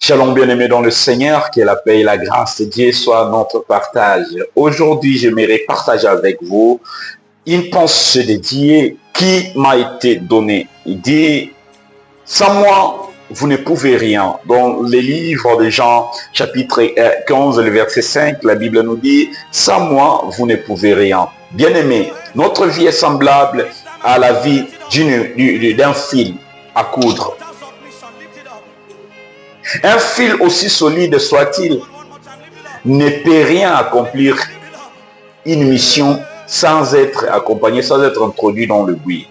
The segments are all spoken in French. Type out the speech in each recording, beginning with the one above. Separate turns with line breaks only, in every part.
Shalom bien-aimés dans le Seigneur, que la paix et la grâce de Dieu soient notre partage. Aujourd'hui, j'aimerais partager avec vous une pensée de Dieu qui m'a été donnée. Il dit, sans moi, vous ne pouvez rien. Dans les livres de Jean, chapitre 15, le verset 5, la Bible nous dit, sans moi, vous ne pouvez rien. Bien-aimés, notre vie est semblable à la vie d'un fil à coudre. Un fil aussi solide soit-il ne peut rien accomplir une mission sans être accompagné, sans être introduit dans le buis.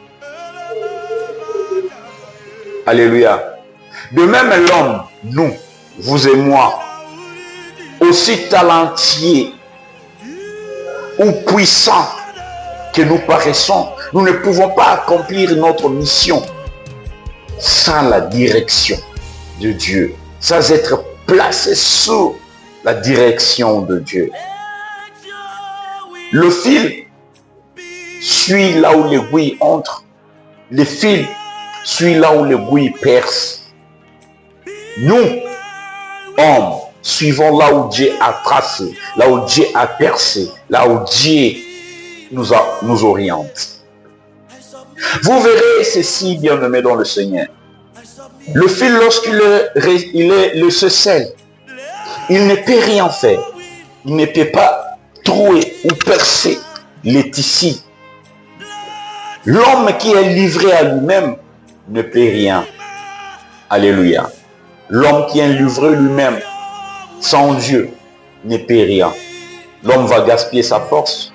Alléluia. De même l'homme, nous, vous et moi, aussi talentueux ou puissants que nous paraissons, nous ne pouvons pas accomplir notre mission sans la direction de Dieu, sans être placé sous la direction de Dieu. Le fil suit là où l'aiguille entre. Le fil suit là où l'aiguille perce. Nous, hommes, suivons là où Dieu a tracé, là où Dieu a percé, là où Dieu nous oriente. Vous verrez ceci, bien-aimés dans le Seigneur. Le fil, lorsqu'il se scelle, il ne peut rien faire. Il ne peut pas trouer ou percer les tissus. L'homme qui est livré à lui-même ne peut rien. Alléluia. L'homme qui est livré lui-même sans Dieu ne peut rien. L'homme va gaspiller sa force,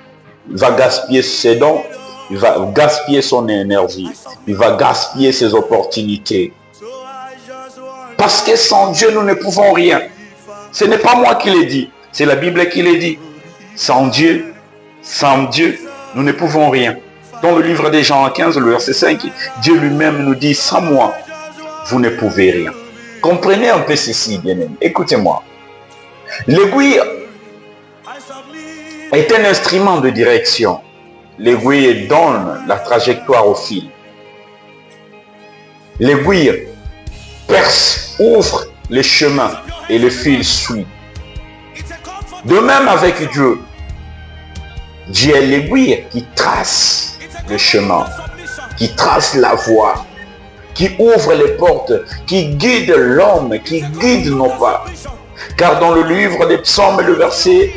il va gaspiller ses dons, il va gaspiller son énergie, il va gaspiller ses opportunités. Parce que sans Dieu, nous ne pouvons rien. Ce n'est pas moi qui l'ai dit, c'est la Bible qui l'a dit. Sans Dieu, nous ne pouvons rien. Dans le livre de Jean 15, le verset 5, Dieu lui-même nous dit, sans moi, vous ne pouvez rien. Comprenez un peu ceci, bien-aimés. Écoutez-moi. L'aiguille est un instrument de direction. L'aiguille donne la trajectoire au fil. L'aiguille perce, ouvre les chemins et le fil suit. De même avec Dieu. Dieu est l'aiguille qui trace le chemin, qui trace la voie, qui ouvre les portes, qui guide l'homme, qui guide nos pas. Car dans le livre des Psaumes, le verset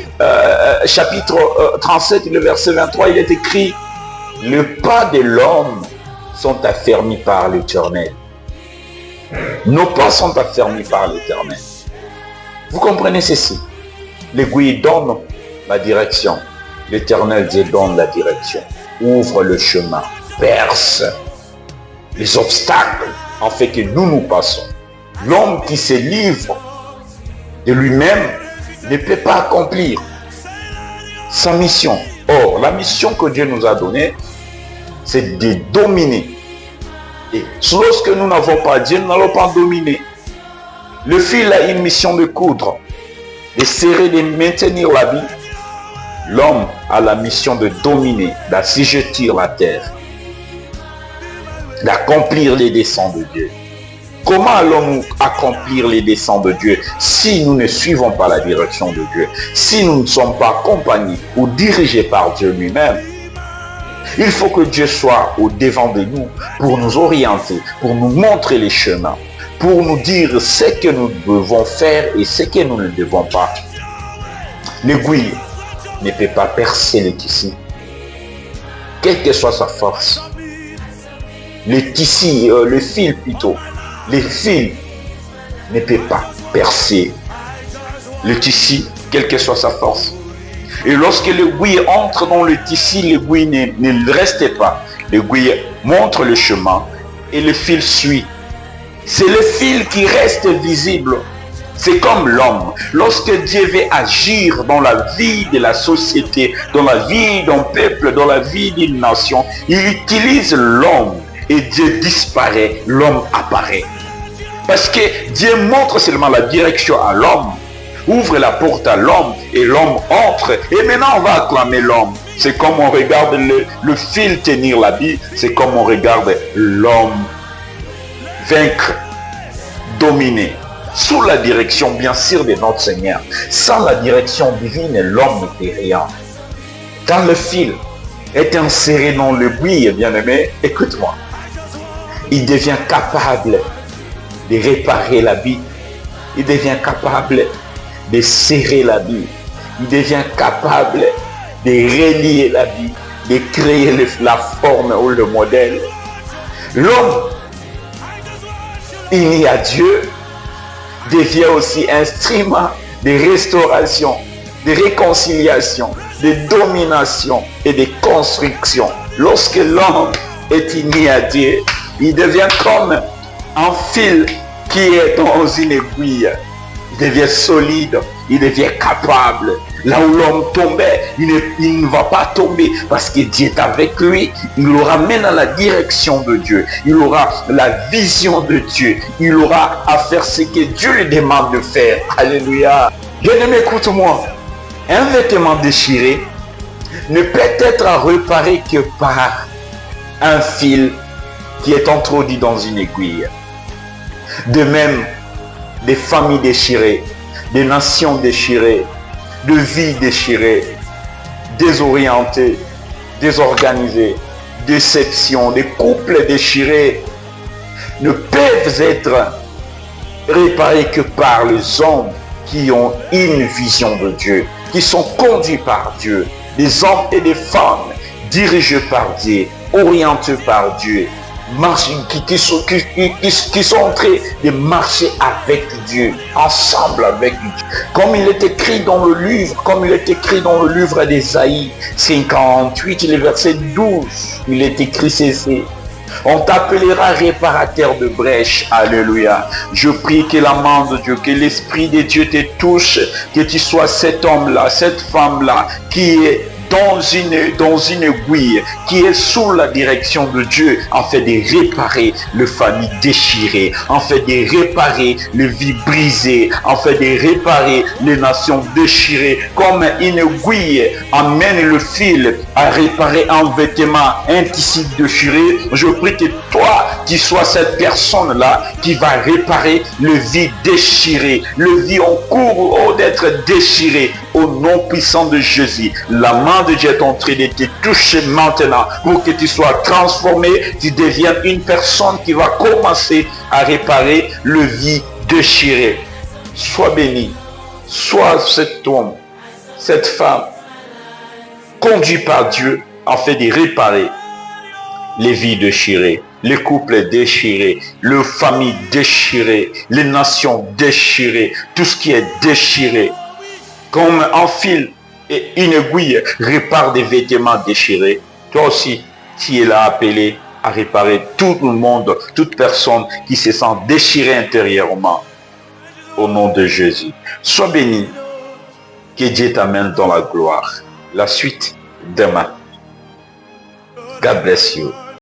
chapitre 37, le verset 23, il est écrit « Les pas de l'homme sont affermis par l'Éternel. » Nos pas sont affermis par l'Éternel. Vous comprenez ceci? L'aiguille donne la direction. L'Éternel Dieu donne la direction. Ouvre le chemin. Perce les obstacles en fait que nous passons. L'homme qui se livre de lui-même ne peut pas accomplir sa mission. Or, la mission que Dieu nous a donnée, c'est de dominer. Et lorsque nous n'avons pas Dieu, nous n'allons pas dominer. Le fil a une mission de coudre, de serrer, de maintenir la vie. L'homme a la mission de dominer, d'assujettir la terre, d'accomplir les desseins de Dieu. Comment allons-nous accomplir les desseins de Dieu si nous ne suivons pas la direction de Dieu, si nous ne sommes pas accompagnés ou dirigés par Dieu lui-même? Il faut que Dieu soit au devant de nous pour nous orienter, pour nous montrer les chemins, pour nous dire ce que nous devons faire et ce que nous ne devons pas. L'aiguille ne peut pas percer le tissu, quelle que soit sa force. Le fil plutôt, le fil ne peut pas percer le tissu, quelle que soit sa force. Et lorsque l'aiguille entre dans le tissu, l'aiguille ne reste pas. L'aiguille montre le chemin et le fil suit. C'est le fil qui reste visible. C'est comme l'homme. Lorsque Dieu veut agir dans la vie de la société, dans la vie d'un peuple, dans la vie d'une nation, il utilise l'homme et Dieu disparaît, l'homme apparaît. Parce que Dieu montre seulement la direction à l'homme, ouvre la porte à l'homme et l'homme entre. Et maintenant on va acclamer l'homme. C'est comme on regarde le fil tenir la vie, c'est comme on regarde l'homme vaincre, dominer. sous la direction bien sûr de notre Seigneur. Sans la direction divine, l'homme n'était rien. Quand le fil est inséré dans le buis, bien-aimé, écoute-moi, il devient capable de réparer la bille. Il devient capable de serrer la bille. Il devient capable de relier la bille, de créer la forme ou le modèle. L'homme, uni à Dieu, devient aussi instrument de restauration, de réconciliation, de domination et de construction. Lorsque l'homme est uni à Dieu, il devient comme un fil qui est dans une aiguille. Il devient solide, il devient capable. Là où l'homme tombait, il ne va pas tomber parce que Dieu est avec lui. Il le ramène dans la direction de Dieu. Il aura la vision de Dieu. Il aura à faire ce que Dieu lui demande de faire. Alléluia. Bien-aimé, écoute-moi. Un vêtement déchiré ne peut être réparé que par un fil qui est introduit dans une aiguille. De même, des familles déchirées, des nations déchirées, de vies déchirées, désorientées, désorganisées, déceptions, des couples déchirés ne peuvent être réparés que par les hommes qui ont une vision de Dieu, qui sont conduits par Dieu, des hommes et des femmes dirigés par Dieu, orientés par Dieu, qui sont en train de marcher avec Dieu, ensemble avec Dieu. Comme il est écrit dans le livre d'Ésaïe 58, le verset 12, il est écrit ceci. On t'appellera réparateur de brèches. Alléluia. Je prie que la main de Dieu, que l'Esprit de Dieu te touche, que tu sois cet homme-là, cette femme-là, qui est dans une aiguille, qui est sous la direction de Dieu, en fait de réparer les familles déchirées, en fait de réparer les vies brisées, en fait de réparer les nations déchirées, comme une aiguille amène le fil à réparer un vêtement, un tissu déchiré. Je prie que toi, tu sois cette personne-là qui va réparer le vie déchiré, le vie en cours d'être déchiré, au nom puissant de Jésus. La main de Dieu est en train de te toucher maintenant pour que tu sois transformé, tu deviennes une personne qui va commencer à réparer le vie déchiré. Sois béni, sois cet homme, cette femme, conduit par Dieu afin de réparer les vies déchirées, les couples déchirés, les familles déchirées, les nations déchirées, tout ce qui est déchiré. Comme un fil et une aiguille répare des vêtements déchirés, toi aussi, tu es là appelé à réparer tout le monde, toute personne qui se sent déchirée intérieurement. Au nom de Jésus. Sois béni. Que Dieu t'amène dans la gloire. La suite demain. God bless you.